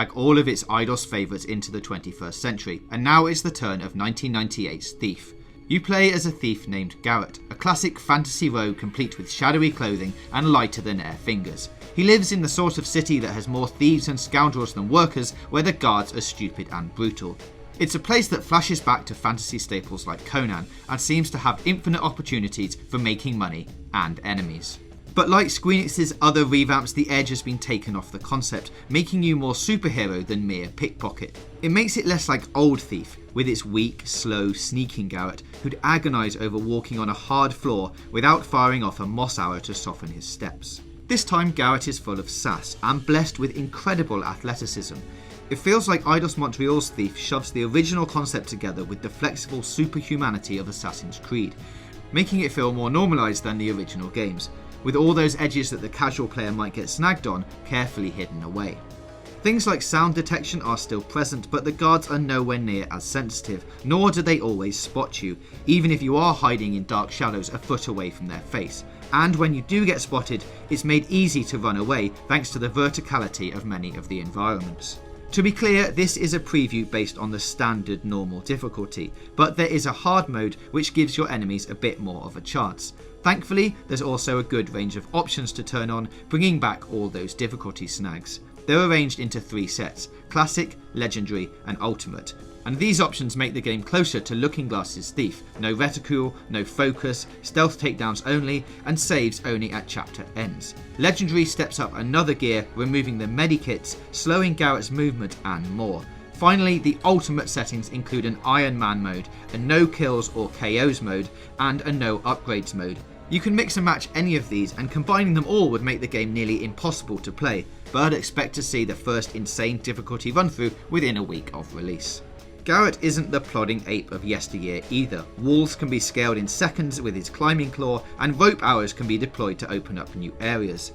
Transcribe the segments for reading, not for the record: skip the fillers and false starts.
drag all of its Eidos favourites into the 21st century, and now it's the turn of 1998's Thief. You play as a thief named Garrett, a classic fantasy rogue complete with shadowy clothing and lighter than air fingers. He lives in the sort of city that has more thieves and scoundrels than workers, where the guards are stupid and brutal. It's a place that flashes back to fantasy staples like Conan and seems to have infinite opportunities for making money and enemies. But like Square Enix's other revamps, the edge has been taken off the concept, making you more superhero than mere pickpocket. It makes it less like old Thief, with its weak, slow, sneaking Garrett who'd agonise over walking on a hard floor without firing off a moss arrow to soften his steps. This time Garrett is full of sass and blessed with incredible athleticism. It feels like Eidos Montreal's Thief shoves the original concept together with the flexible superhumanity of Assassin's Creed, making it feel more normalised than the original games, with all those edges that the casual player might get snagged on carefully hidden away. Things like sound detection are still present, but the guards are nowhere near as sensitive, nor do they always spot you, even if you are hiding in dark shadows a foot away from their face. And when you do get spotted, it's made easy to run away thanks to the verticality of many of the environments. To be clear, this is a preview based on the standard normal difficulty, but there is a hard mode which gives your enemies a bit more of a chance. Thankfully, there's also a good range of options to turn on, bringing back all those difficulty snags. They're arranged into 3 sets: Classic, Legendary and Ultimate, and these options make the game closer to Looking Glass's Thief. No reticule, no focus, stealth takedowns only, and saves only at chapter ends. Legendary steps up another gear, removing the medikits, slowing Garrett's movement and more. Finally, the ultimate settings include an Iron Man mode, a no kills or KOs mode, and a no upgrades mode. You can mix and match any of these, and combining them all would make the game nearly impossible to play, but I'd expect to see the first insane difficulty run through within a week of release. Garrett isn't the plodding ape of yesteryear either. Walls can be scaled in seconds with his climbing claw, and rope arrows can be deployed to open up new areas.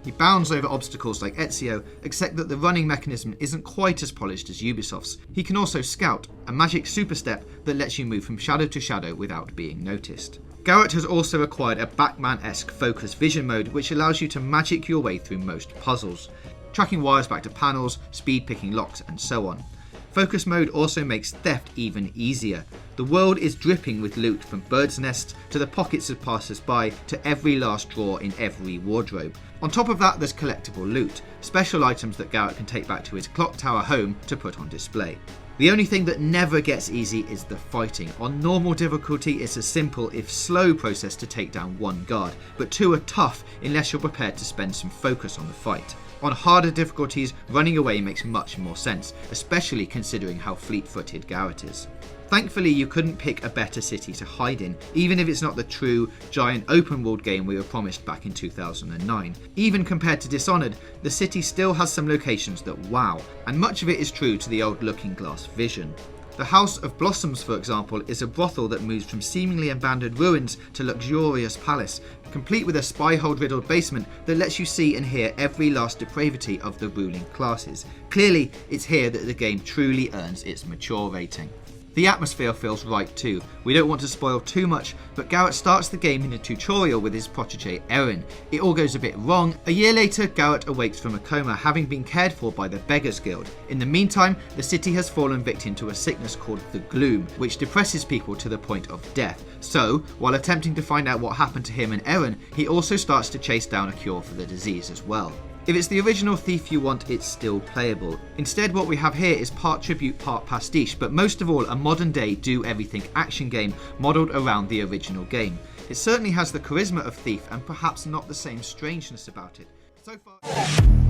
He bounds over obstacles like Ezio, except that the running mechanism isn't quite as polished as Ubisoft's. He can also scout, a magic super step that lets you move from shadow to shadow without being noticed. Garrett has also acquired a Batman-esque focus vision mode which allows you to magic your way through most puzzles, tracking wires back to panels, speed picking locks and so on. Focus mode also makes theft even easier. The world is dripping with loot, from birds' nests to the pockets of passers-by to every last drawer in every wardrobe. On top of that, there's collectible loot, special items that Garrett can take back to his clock tower home to put on display. The only thing that never gets easy is the fighting. On normal difficulty, it's a simple, if slow, process to take down one guard, but 2 are tough unless you're prepared to spend some focus on the fight. On harder difficulties, running away makes much more sense, especially considering how fleet-footed Garrett is. Thankfully, you couldn't pick a better city to hide in, even if it's not the true, giant open-world game we were promised back in 2009. Even compared to Dishonored, the city still has some locations that wow, and much of it is true to the old Looking Glass vision. The House of Blossoms, for example, is a brothel that moves from seemingly abandoned ruins to luxurious palace, complete with a spy-hole-riddled basement that lets you see and hear every last depravity of the ruling classes. Clearly, it's here that the game truly earns its mature rating. The atmosphere feels right too. We don't want to spoil too much, but Garrett starts the game in a tutorial with his protege Erin. It all goes a bit wrong. A year later, Garrett awakes from a coma, having been cared for by the Beggars Guild. In the meantime, the city has fallen victim to a sickness called the Gloom, which depresses people to the point of death. So, while attempting to find out what happened to him and Erin, he also starts to chase down a cure for the disease as well. If it's the original Thief you want, it's still playable. Instead, what we have here is part tribute, part pastiche, but most of all a modern day do-everything action game modelled around the original game. It certainly has the charisma of Thief and perhaps not the same strangeness about it. So far...